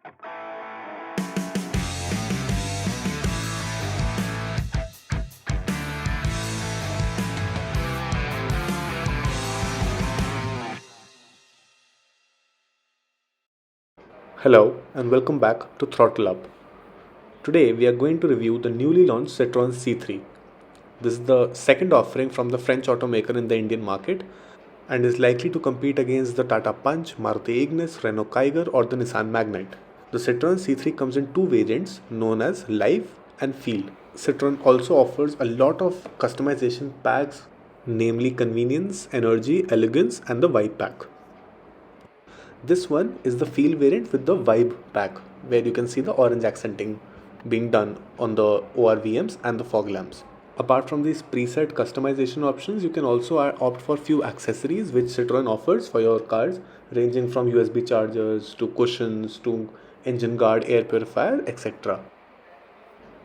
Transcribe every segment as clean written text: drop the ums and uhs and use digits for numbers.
Hello and welcome back to Throttle Up. Today we are going to review the newly launched Citroen C3. This is the second offering from the French automaker in the Indian market and is likely to compete against the Tata Punch, Maruti Ignis, Renault Kiger or the Nissan Magnite. The Citroen C3 comes in two variants known as Live and Feel. Citroen also offers a lot of customization packs, namely convenience, energy, elegance and the vibe pack. This one is the Feel variant with the Vibe pack, where you can see the orange accenting being done on the ORVMs and the fog lamps. Apart from these preset customization options, you can also opt for few accessories which Citroen offers for your cars, ranging from USB chargers to cushions to engine guard, air purifier, etc.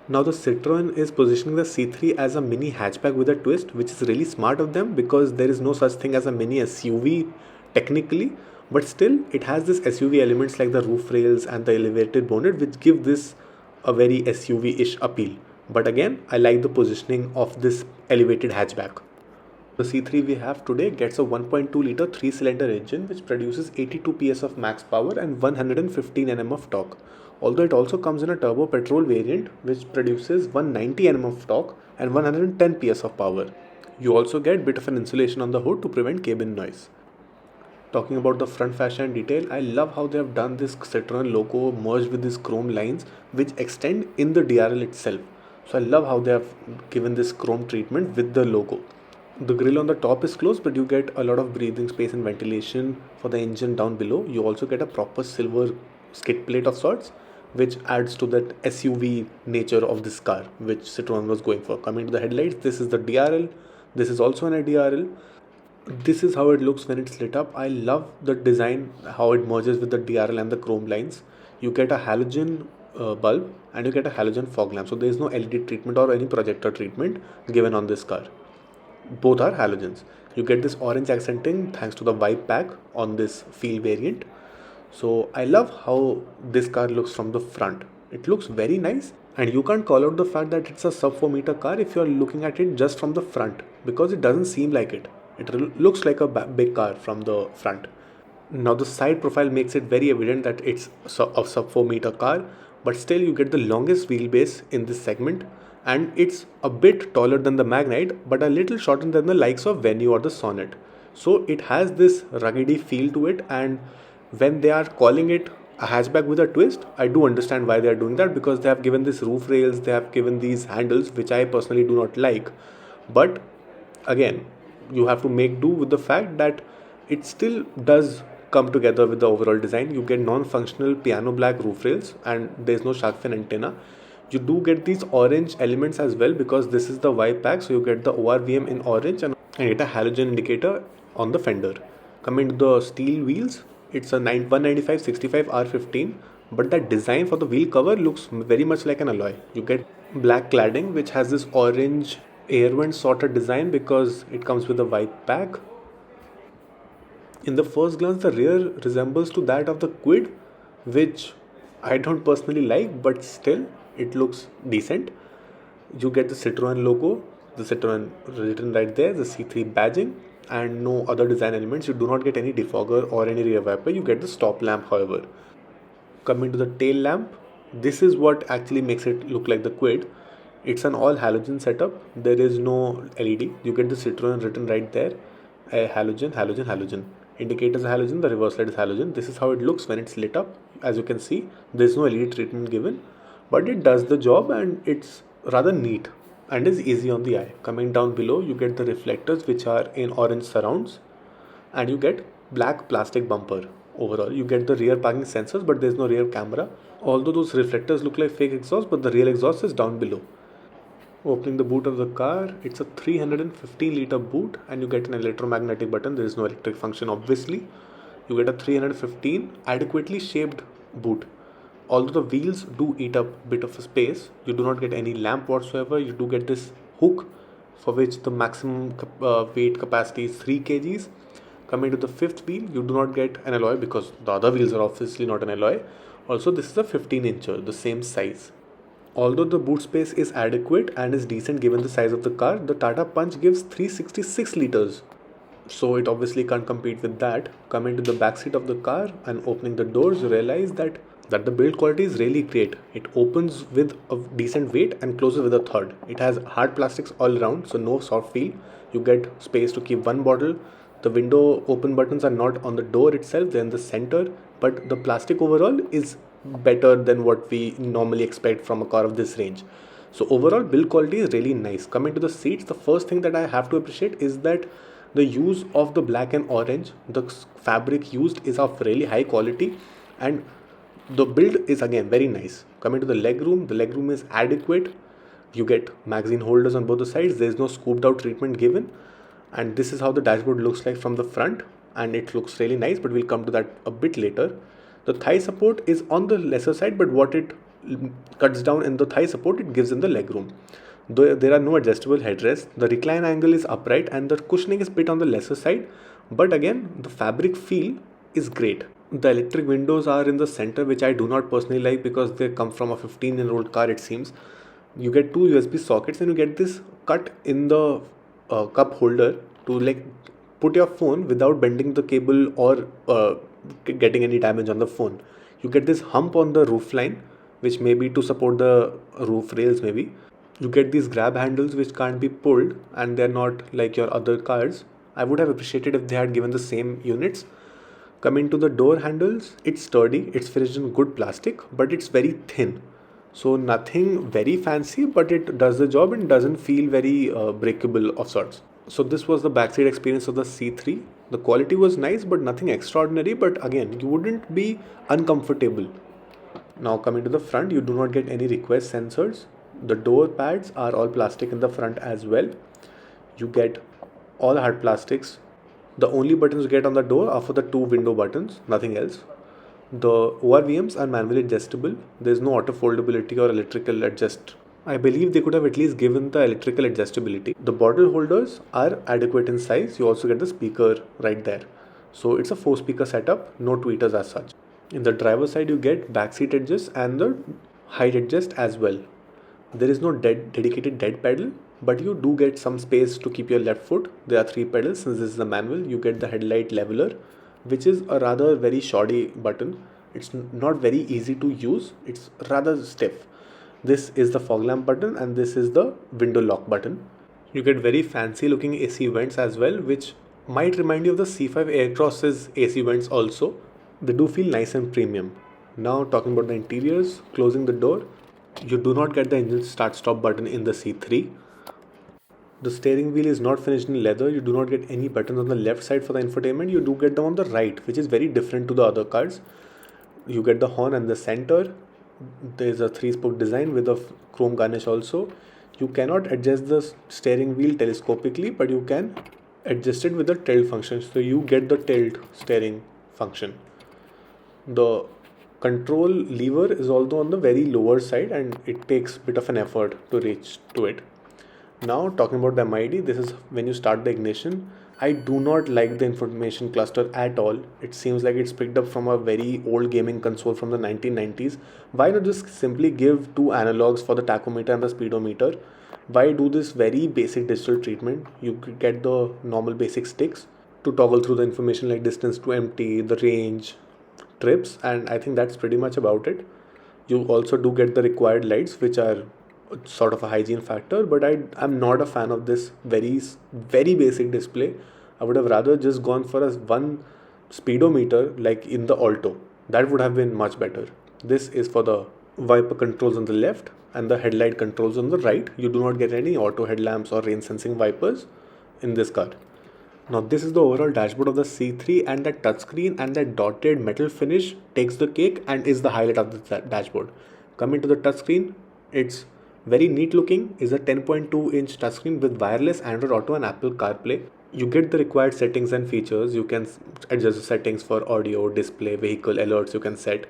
Now the Citroen is positioning the C3 as a mini hatchback with a twist, which is really smart of them because there is no such thing as a mini SUV technically, but still it has this SUV elements like the roof rails and the elevated bonnet which give this a very SUV-ish appeal. But again, I like the positioning of this elevated hatchback. The C3 we have today gets a 1.2 liter 3-cylinder engine which produces 82 PS of max power and 115 Nm of torque. Although it also comes in a turbo petrol variant which produces 190 Nm of torque and 110 PS of power. You also get bit of an insulation on the hood to prevent cabin noise. Talking about the front fascia and detail, I love how they have done this Citroen logo merged with these chrome lines which extend in the DRL itself. So I love how they have given this chrome treatment with the logo. The grille on the top is closed, but you get a lot of breathing space and ventilation for the engine down below. You also get a proper silver skid plate of sorts, which adds to that SUV nature of this car, which Citroen was going for. Coming to the headlights, this is the DRL. This is also an DRL. This is how it looks when it's lit up. I love the design, how it merges with the DRL and the chrome lines. You get a halogen bulb and you get a halogen fog lamp. So there is no LED treatment or any projector treatment given on this car. Both are halogens. You get this orange accenting thanks to the vibe pack on this Feel variant. So I love how this car looks from the front. It looks very nice and you can't call out the fact that it's a sub 4 meter car if you're looking at it just from the front because it doesn't seem like it. It looks like a big car from the front. Now the side profile makes it very evident that it's a sub 4 meter car, but still you get the longest wheelbase in this segment and it's a bit taller than the Magnite but a little shorter than the likes of Venue or the Sonnet. So it has this ruggedy feel to it, and when they are calling it a hatchback with a twist, I do understand why they are doing that because they have given this roof rails, they have given these handles which I personally do not like. But again, you have to make do with the fact that it still does come together with the overall design. You get non-functional piano black roof rails and there's no shark fin antenna. You do get these orange elements as well because this is the vibe pack, so you get the ORVM in orange and get a halogen indicator on the fender. Coming to the steel wheels, it's a 195 65 R15, but that design for the wheel cover looks very much like an alloy. You get black cladding which has this orange airwind sort of design because it comes with a white pack. In the first glance, the rear resembles to that of the Quid, which I don't personally like, but still it looks decent. You get the Citroen logo, the Citroen written right there, the C3 badging, and no other design elements. You do not get any defogger or any rear wiper. You get the stop lamp, however. Coming to the tail lamp, this is what actually makes it look like the Quid. It's an all halogen setup. There is no LED. You get the Citroen written right there. A halogen, halogen, halogen. Indicator is halogen, the reverse light is halogen. This is how it looks when it's lit up. As you can see, there's no LED treatment given, but it does the job and it's rather neat and is easy on the eye. Coming down below, you get the reflectors which are in orange surrounds and you get black plastic bumper. Overall, you get the rear parking sensors, but there's no rear camera. Although those reflectors look like fake exhaust, but the real exhaust is down below. Opening the boot of the car, it's a 315 liter boot and you get an electromagnetic button. There is no electric function obviously. You get a 315 adequately shaped boot. Although the wheels do eat up a bit of a space, you do not get any lamp whatsoever. You do get this hook for which the maximum weight capacity is 3 kgs. Coming to the fifth wheel, you do not get an alloy because the other wheels are obviously not an alloy. Also, this is a 15-incher, the same size. Although the boot space is adequate and is decent given the size of the car, the Tata Punch gives 366 liters. So it obviously can't compete with that. Coming to the backseat of the car and opening the doors, you realize that the build quality is really great. It opens with a decent weight and closes with a third. It has hard plastics all around, so no soft feel. You get space to keep one bottle. The window open buttons are not on the door itself, they're in the center, but the plastic overall is better than what we normally expect from a car of this range. So overall build quality is really nice. Coming to the seats, the first thing that I have to appreciate is that the use of the black and orange, the fabric used is of really high quality, and the build is again very nice. Coming to the legroom is adequate. You get magazine holders on both the sides. There is no scooped out treatment given, and this is how the dashboard looks like from the front, and it looks really nice, but we'll come to that a bit later. The thigh support is on the lesser side, but what it cuts down in the thigh support, it gives in the legroom. Though there are no adjustable headrests, the recline angle is upright and the cushioning is bit on the lesser side, but again the fabric feel is great. The electric windows are in the center, which I do not personally like because they come from a 15-year-old car, it seems. You get two USB sockets and you get this cut in the cup holder to like put your phone without bending the cable or getting any damage on the phone. You get this hump on the roof line, which may be to support the roof rails maybe. You get these grab handles which can't be pulled and they're not like your other cars. I would have appreciated if they had given the same units. Coming to the door handles, it's sturdy, it's finished in good plastic, but it's very thin. So nothing very fancy, but it does the job and doesn't feel very breakable of sorts. So this was the backseat experience of the C3. The quality was nice, but nothing extraordinary. But again, you wouldn't be uncomfortable. Now coming to the front, you do not get any request sensors. The door pads are all plastic in the front as well. You get all hard plastics. The only buttons you get on the door are for the two window buttons, nothing else. The ORVMs are manually adjustable. There is no auto foldability or electrical adjust. I believe they could have at least given the electrical adjustability. The bottle holders are adequate in size. You also get the speaker right there. So it's a 4-speaker setup, no tweeters as such. In the driver's side, you get backseat adjust and the height adjust as well. There is no dedicated dead pedal, but you do get some space to keep your left foot. There are 3 pedals. Since this is the manual, you get the headlight leveler, which is a rather very shoddy button. It's not very easy to use. It's rather stiff. This is the fog lamp button and this is the window lock button. You get very fancy looking AC vents as well, which might remind you of the C5 Aircross's AC vents also. They do feel nice and premium. Now talking about the interiors, closing the door, you do not get the engine start stop button in the C3. The steering wheel is not finished in leather. You do not get any buttons on the left side for the infotainment. You do get them on the right, which is very different to the other cars. You get the horn and the center. There is a 3-spoke design with a chrome garnish also. You cannot adjust the steering wheel telescopically, but you can adjust it with the tilt function. So you get the tilt steering function. The control lever is also on the very lower side and it takes a bit of an effort to reach to it. Now talking about the MID, this is when you start the ignition. I do not like the information cluster at all. It seems like it's picked up from a very old gaming console from the 1990s. Why not just simply give 2 analogs for the tachometer and the speedometer? Why do this very basic digital treatment? You could get the normal basic sticks to toggle through the information like distance to empty, the range, trips, and I think that's pretty much about it. You also do get the required lights, which are sort of a hygiene factor, but I'm not a fan of this very basic display. I would have rather just gone for a one speedometer like in the Alto. That would have been much better. This is for the wiper controls on the left and the headlight controls on the right. You do not get any auto headlamps or rain sensing wipers in this car. Now this is the overall dashboard of the C3, and that touchscreen and that dotted metal finish takes the cake and is the highlight of the dashboard. Coming to the touchscreen, it's very neat looking. Is a 10.2-inch touchscreen with wireless Android Auto and Apple CarPlay. You get the required settings and features. You can adjust the settings for audio, display, vehicle alerts you can set.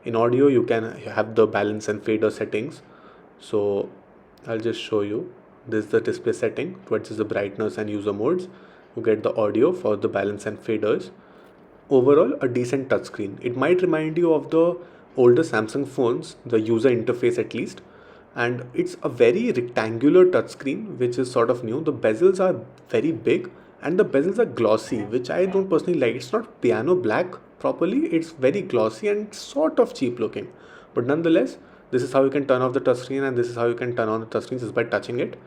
In audio you can have the balance and fader settings. So I'll just show you. This is the display setting to adjust the brightness and user modes. You get the audio for the balance and faders. Overall, a decent touchscreen. It might remind you of the older Samsung phones, the user interface at least, and it's a very rectangular touchscreen which is sort of new. The bezels are very big and the bezels are glossy, which I don't personally like. It's not piano black properly, it's very glossy and sort of cheap looking. But nonetheless, this is how you can turn off the touchscreen and this is how you can turn on the touchscreen, just by touching it.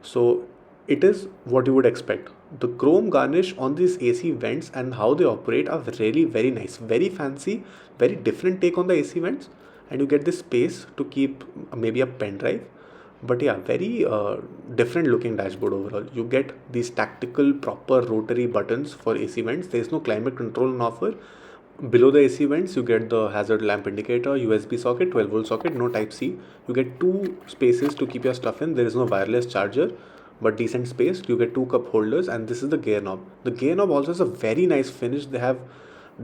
So it is what you would expect. The chrome garnish on these AC vents and how they operate are really very nice, very fancy, very different take on the AC vents, and you get this space to keep maybe a pen drive. But yeah, very different looking dashboard overall. You get these tactical proper rotary buttons for AC vents. There is no climate control on offer. Below the AC vents, you get the hazard lamp indicator, USB socket, 12 volt socket, no type C. You get two spaces to keep your stuff in. There is no wireless charger, but decent space. You get two cup holders, and this is the gear knob. The gear knob also has a very nice finish. They have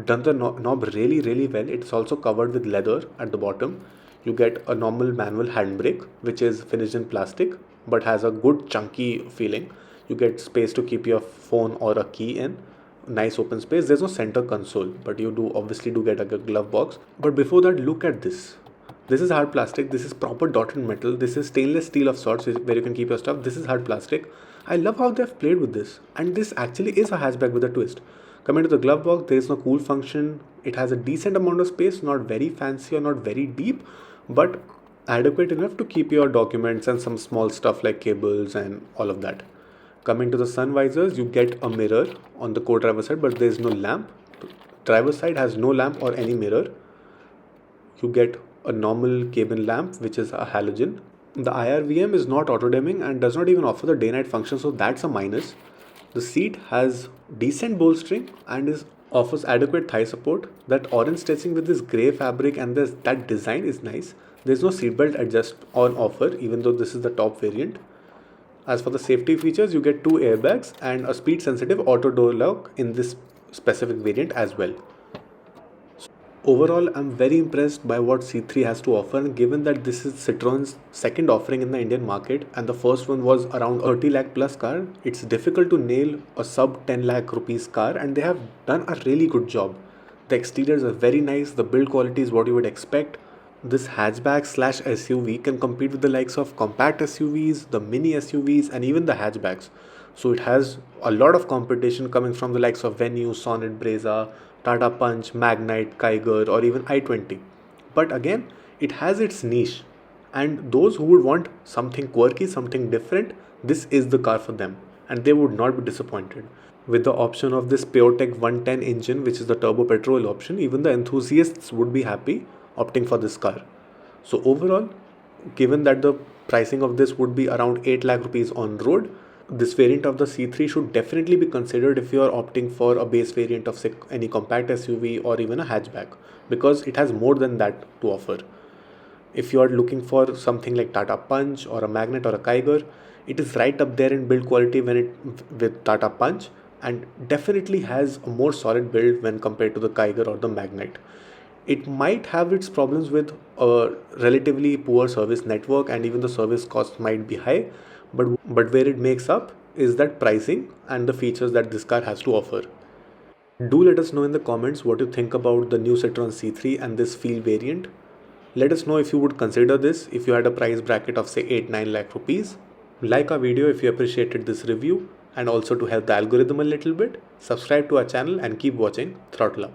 done the knob really, really well. It's also covered with leather at the bottom. You get a normal manual handbrake, which is finished in plastic, but has a good chunky feeling. You get space to keep your phone or a key in. Nice open space. There's no center console, but you do obviously do get a glove box. But before that, look at this. This is hard plastic. This is proper dotted metal. This is stainless steel of sorts where you can keep your stuff. This is hard plastic. I love how they've played with this. And this actually is a hatchback with a twist. Coming to the glove box, there is no cool function. It has a decent amount of space, not very fancy or not very deep, but adequate enough to keep your documents and some small stuff like cables and all of that. Coming to the sun visors, you get a mirror on the co-driver side, but there is no lamp. Driver side has no lamp or any mirror. You get a normal cabin lamp, which is a halogen. The IRVM is not auto dimming and does not even offer the day night function, so that's a minus. The seat has decent bolstering and offers adequate thigh support. That orange stitching with this grey fabric and that design is nice. There's no seatbelt adjust on offer, even though this is the top variant. As for the safety features, you get two airbags and a speed sensitive auto door lock in this specific variant as well. Overall, I'm very impressed by what C3 has to offer, and given that this is Citroen's second offering in the Indian market and the first one was around 30 lakh plus car, it's difficult to nail a sub 10 lakh rupees car, and they have done a really good job. The exteriors are very nice, the build quality is what you would expect. This hatchback slash SUV can compete with the likes of compact SUVs, the mini SUVs, and even the hatchbacks. So it has a lot of competition coming from the likes of Venue, Sonnet, Brezza, Tata Punch, Magnite, Kiger, or even i20. But again, it has its niche, and those who would want something quirky, something different, this is the car for them, and they would not be disappointed. With the option of this Puretech 110 engine, which is the turbo petrol option, even the enthusiasts would be happy opting for this car. So overall, given that the pricing of this would be around 8 lakh rupees on road, this variant of the C3 should definitely be considered if you are opting for a base variant of say any compact SUV or even a hatchback, because it has more than that to offer. If you are looking for something like Tata Punch or a Magnet or a Kiger, it is right up there in build quality with Tata Punch, and definitely has a more solid build when compared to the Kiger or the Magnet. It might have its problems with a relatively poor service network, and even the service cost might be high, but where it makes up is that pricing and the features that this car has to offer. Do let us know in the comments what you think about the new Citroen C3 and this feel variant. Let us know if you would consider this if you had a price bracket of say 8-9 lakh rupees. Like our video if you appreciated this review, and also to help the algorithm a little bit, subscribe to our channel and keep watching Throttle Up.